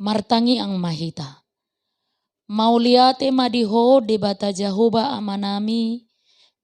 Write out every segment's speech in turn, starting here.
martangi ang mahita. Mauliate madiho debata Jahoba amanami,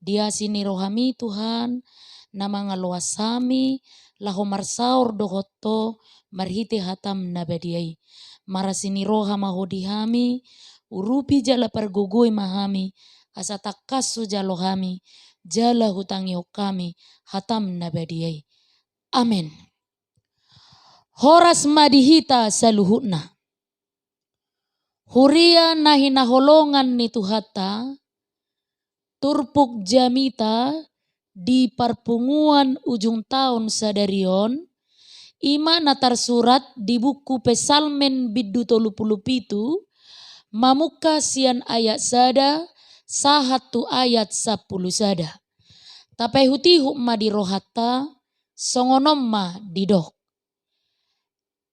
dia sini rohami Tuhan, nama ngaluasami, laho marsaur dohoto, marhite hatam nabadiai. Marasini roha mahodihami, urupi jala pergugui mahami, asa takasu jalohami, jala hutangi kami, hatam nabadiai. Amin. Horas madihita saluhutna. Huria nahinaholongan ni Tuhata, turpuk jamita di perpunguan ujung tahun sadarion, ima natar surat di buku Pesalmen biddu 37, mamuka sian ayat sada, sahatu ayat 10 sada. Tapai hutihu ma di rohata, songonom ma didok.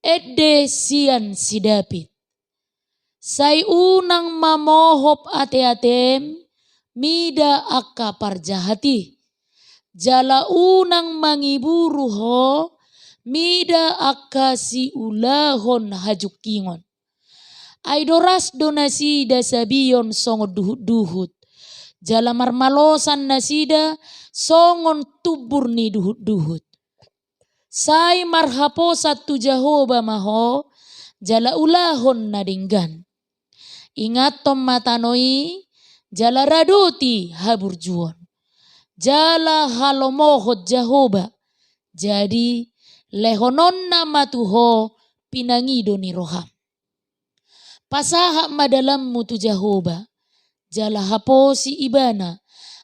Edde sian sidapit. Sai unang mamohop ate-atem, mida akka parjahati. Jala unang mangiburu ho, mida akka si ulahon hajukingon. Aidoras donasi dasabion songo duhut-duhut. Jala marmalosan nasida songon tubur ni duhut-duhut. Sai marhaposa tu Jahoba maho, jala ulahon nadinggan. Ingat tom matanoi, jala radoti haburjuon. Jala halomohot Jahoba. Jadi lehonon nama tuho pinangido ni roham. Pasaha madalam mutu Jahoba. Jala haposi ibana,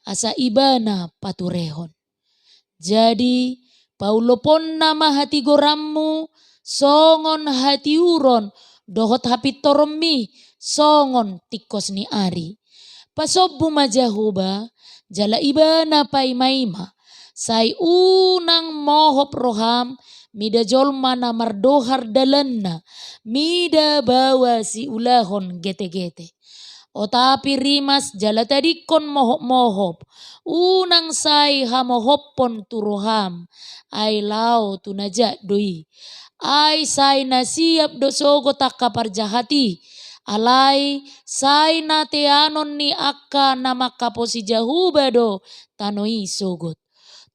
asa ibana paturehon. Jadi paulopon nama hati gorammu, songon hati uron, dohot hapit torommi, songon tikos ni ari. Pasobbu majahoba, jala ibana paimaima, sai unang mohop roham, mida jolma na mardohar dalanna, mida bawa si ulahon gete-gete. O tapi rimas jala tadikon mohop-mohop, unang sai hamohoppon turoham, ay lao tunajak doi. Ay sai nasiap dosogo takka parjahati, alai sai nateanon ni akka nama kaposi Jahoba do tanoi sogot.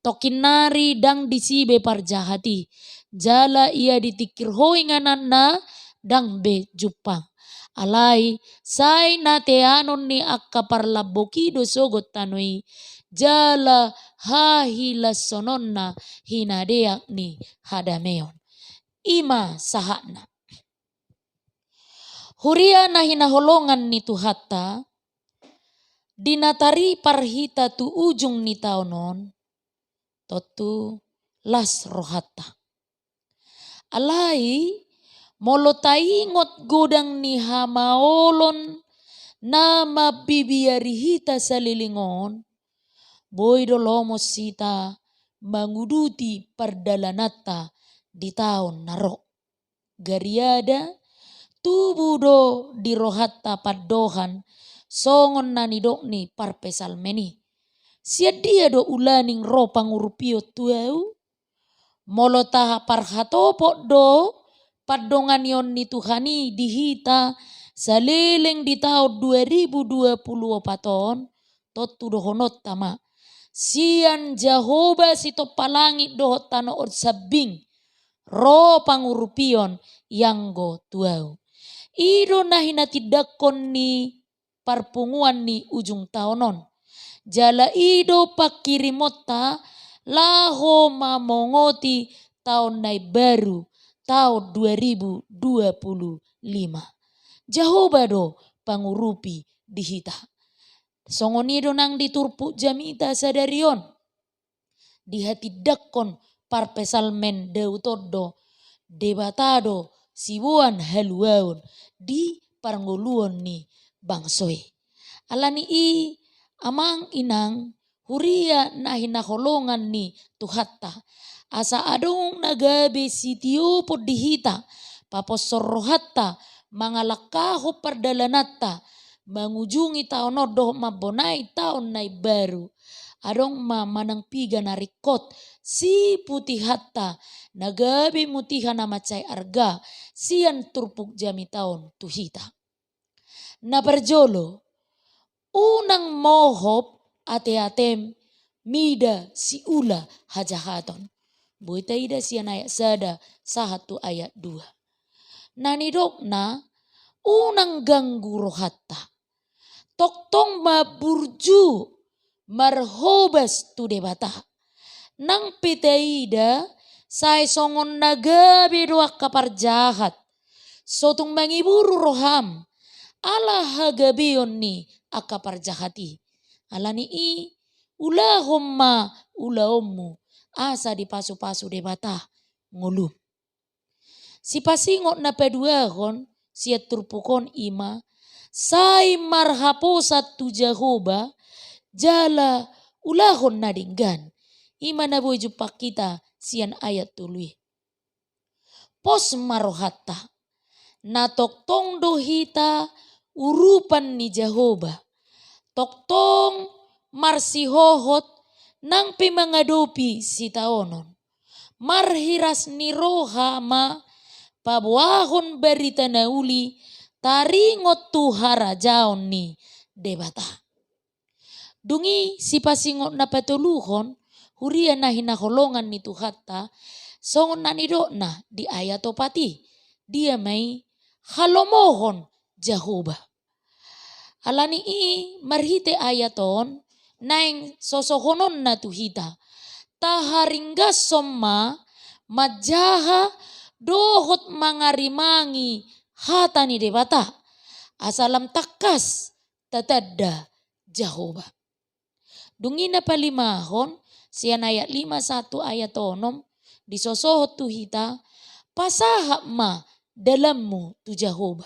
Tokinari dang disibe parjahati, jala ia ditikir hoingananna dang be jupang. Alai sai nateanon ni akka parlaboki do sogot tanoi, jala hahila sononna hinadeak ni hadameon. Ima sahana. Huria na hinaholongan ni Tuhata, dinatari parhita tu ujung ni taonon, totu las rohata. Alai molotaingot godang ni hamaolon na mabibiarihita salilingon, boy dolomo sita manguduti perdalanata di tahun naro. Gariada tubuh do di rohata paddohan songon nanidok ni parpesalmeni. Siadia do ulaning ro pangurupio tuau. Molotaha parhatopok do paddongan yon ni Tuhani dihita saleleng di tahun 2024 totu dohonot tama. Sian Jahoba sito palangit dohot tano od sabing. Ro pangurupion yanggo tuau. Ido nahinatidakon ni parpunguan ni ujung taonon. Jala ido pakirimota laho mamongoti tahun nai baru tahun 2025. Jahoba do pangurupi dihita. Songonido nang diturpu jamita sadarion. Dihatidakon parpesalmen deutodo debatado sibuan haluaun di parngoluon ni bangsoi. Alani i amang inang huria na hinaholongan ni Tuhata. Asa adong nagabe sitio po dihita paposorohata mangalakaho perdalanata mangujungi taon odoh mabonai taon nai baru. adong manang piga narikot si putih hatta nagabi mutiha na macay arga siyan turpuk jami taon tuhita. Na berjolo unang mohop ate-atem mida si ula hajahaton. Buita ida siyan ayat sada sahatu ayat 2. Nanidok na unang ganggu rohatta. Toktong maburju marhobas tu debata. Nang pitaida say songon nagabi doak kaparjahat. Sotong mangiburu roham. Ala hagabion ni akaparjahati. Ala ni ulahom ma ulahommu. Asa di pasu-pasu debata ngulum. Si pasingot na peduahon siya turpukon ima. Say marhaposat tu Jehoba jala ulahon na dinggan. Ima na boy jupak kita siyan ayat tului. Pos marohatta. Na toktong dohita urupan ni Jehoba. Toktong marsihohot nang pimangadopi si taonon. Marhiras ni roha ma pabuahon berita nauli taringot tu harajaon ni debata. Dungi si pasingot na petuluhon hurian na hinaholongan ni Tuhatta songon nanidok na di ayat opati. Dia may halomohon Jehoba. Alani marhite ayaton naing sosohonon na tuhita. Taharinggas somma majaha dohot mangarimangi hata ni debata. Asalam takas tatadda Jehoba. Dungina palimahon siyan ayat 51 ayat onom disosohot tuhita pasahap ma dalammu tu Jehoba.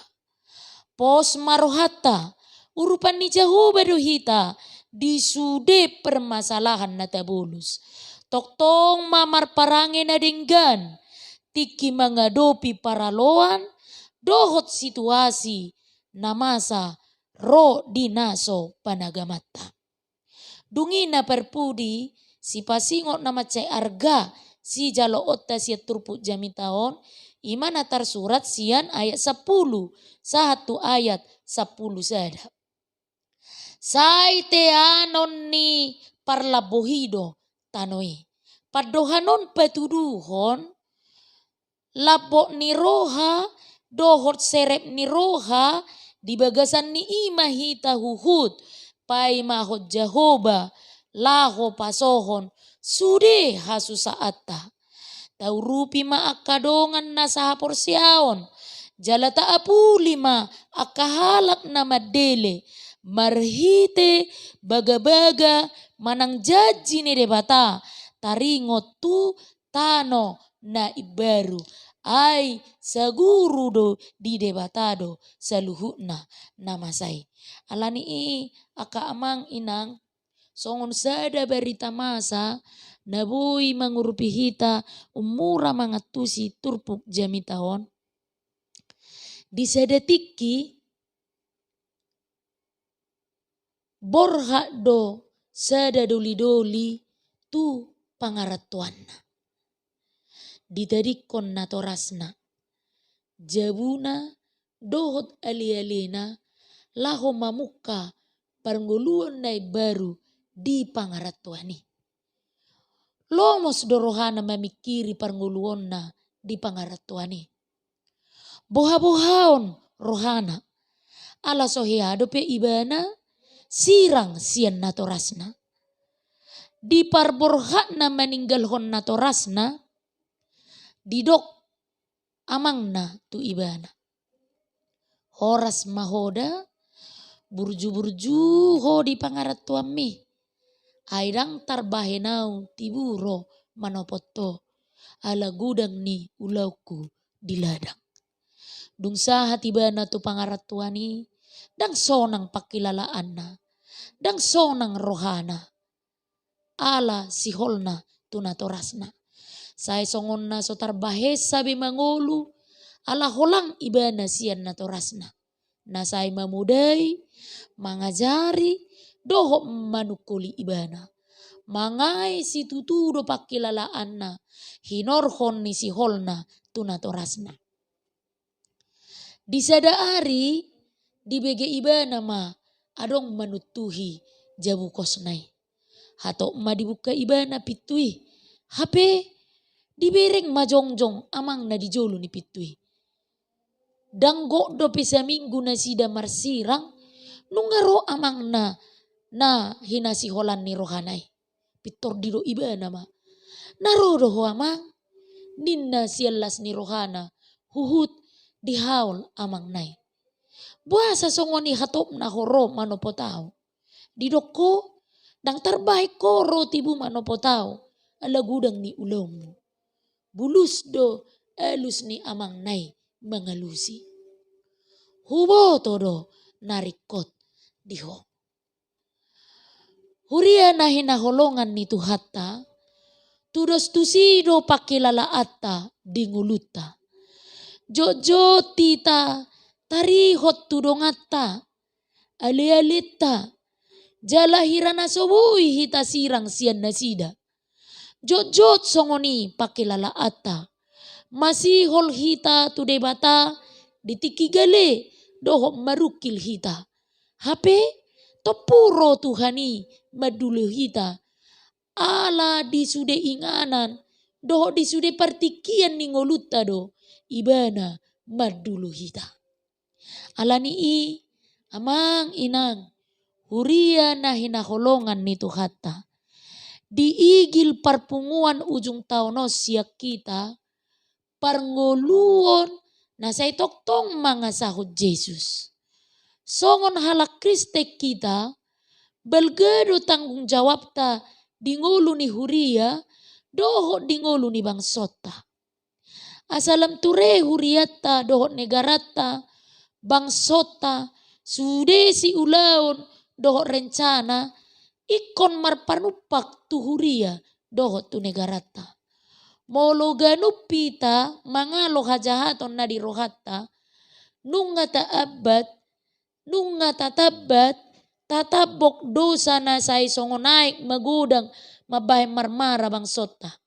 Pos marohata urupan ni Jehoba dohita disude permasalahan na tabulus. Toktong mamar parange na dinggan tiki mangadopi paraloan dohot situasi na masa ro dinaso panagamatta. Dungi na perpudi si pasingot na macay arga si jalo otta siya turpuk jami taon imana tersurat siyan ayat 10 satu ayat 10 sada. Say teanon ni parlabohido tanoi. Padohanon petuduhon labok ni roha dohot serep ni roha di bagasan ni imahita huhut pai mahot Jehoba laho pasohon sude hasusaata. Taurupi ma akadongan na sa porsiaon. Jalata apuli ma akahalak na madele. Marhite baga-baga manang jaji ni debata. Taringot tu tano na ibaru. Ay saguru do di debatado saluhutna namasay. Alani aka amang inang songon sada berita masa nabui mangurupi hita umura mangatusi turpuk jami taon. Di sedetiki borhak do sada doli-doli tu pangaratuanna. Ditadikon na torasna. Jabuna dohot ali-alina laho mamuka parnguluan na baru di pangaratuani. Lomos dorohana mamikiri parnguluan na di pangaratuani. Boha-bohaon rohana. Ala sohiado pe ibana sirang sian natorasna. Di parborhak na meninggalhon natorasna. Didok amang na tu ibana. Horas mahoda burju-burju ho di pangaratuami. Airang tarbahenau tiburo manopoto ala gudang ni ulauku di ladang. Dungsa hati bana tu pangaratuani dang sonang pakilalaan na. Dang sonang rohana. Ala siholna tu natorasna. Say songon na so tarbahesa bimangulu ala holang ibana sian natorasna. Nasay mamudai mangajari doho manukuli ibana. mangai si tutudo pakilalaan na, hinorhon ni si holna tunatorasna. Di sadaari di bege iba nama adong manutuhi jabu kosnai. Hato ma dibuka iba na pitui. Hape dibereng majongjong amang na dijolo ni pitui. Danggo do pisa minggu na sida marsirang nungaro amang na hinasi holan ni rohanai. Pitor dido iba nama. Narodo ho amang ninna sialas ni rohana huhut dihaul amang nai. Buasa songoni hatop na horo manopotao. Didoko dang terbaik ko roti bu manopotao. Ala gudang ni ulomu. Bulus do elus ni amang nai mengalusi. Hubo todo narikot diho. Huria nahi naholongan ni tuhata. Tudos tusido pakilala atta dinguluta. Jojo tita tarihot tudongatta. Ali-alita. Jalahirana sobui hita sirang sian nasida. Jojot songoni pakilala atta. Masihol hita tudebata ditikigale dohok marukil hita. Hape topuro Tuhani madulu hita. Ala disude inganan dohok disude partikian ningoluta do ibana madulu hita. Alani i amang inang huria na hinaholongan ni Tuhata. Diigil parpunguan ujung taono siak kita parngoluon na say toktong mga sahod Jesus. Songon halak Kriste kita belgado tanggung jawab ta dingolu ni huria doho dingolu ni bangsota. Asalam ture huriata doho negarata bangsota sude si ulaon doho rencana ikon marpanupak tu huria doho tu negarata. Molo ganupita mangalo hajahaton na dirohata nunga tabat tatabok dosa na say songonaik magudang mabahay marmara bang sota.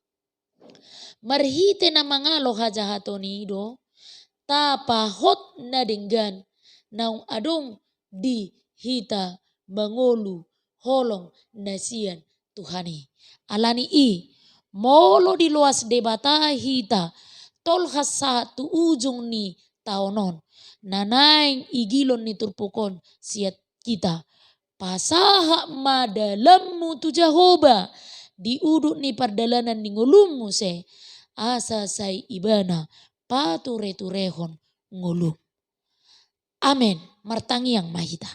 Marhite na mangalo hajahaton ido tapahot na dinggan naung adong di hita mangolu holong nasian Tuhani. Alani i molo di luas debata hita tol hasa tu ujung ni taonon nanaing igilon ni turpukon siat kita pasaha madalamu tu Jehovah diuduk ni pardalanan ni ngulumu se asa say ibana pature-turehon ngulum. Amen. Martangi yang mahita.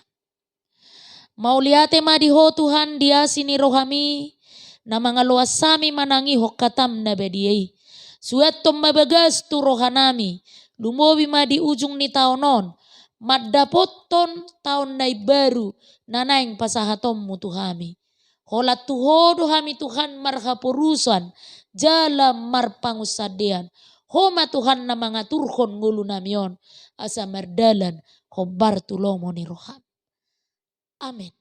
Mauliate madiho Tuhan dia sini rohami na mga luasami manangi hokatam na bediyay. Suat mabagas tu rohanami lumobi madi ujung ni taonon maddapoton taon na baru nanaing pasahatom mo Tuhami. Holat tuhodo hami Tuhan marhapurusan jala marpangusadean. Homa Tuhan na mga turhon ngulu namion asa mardalan hobar tulomo ni roham. Amen.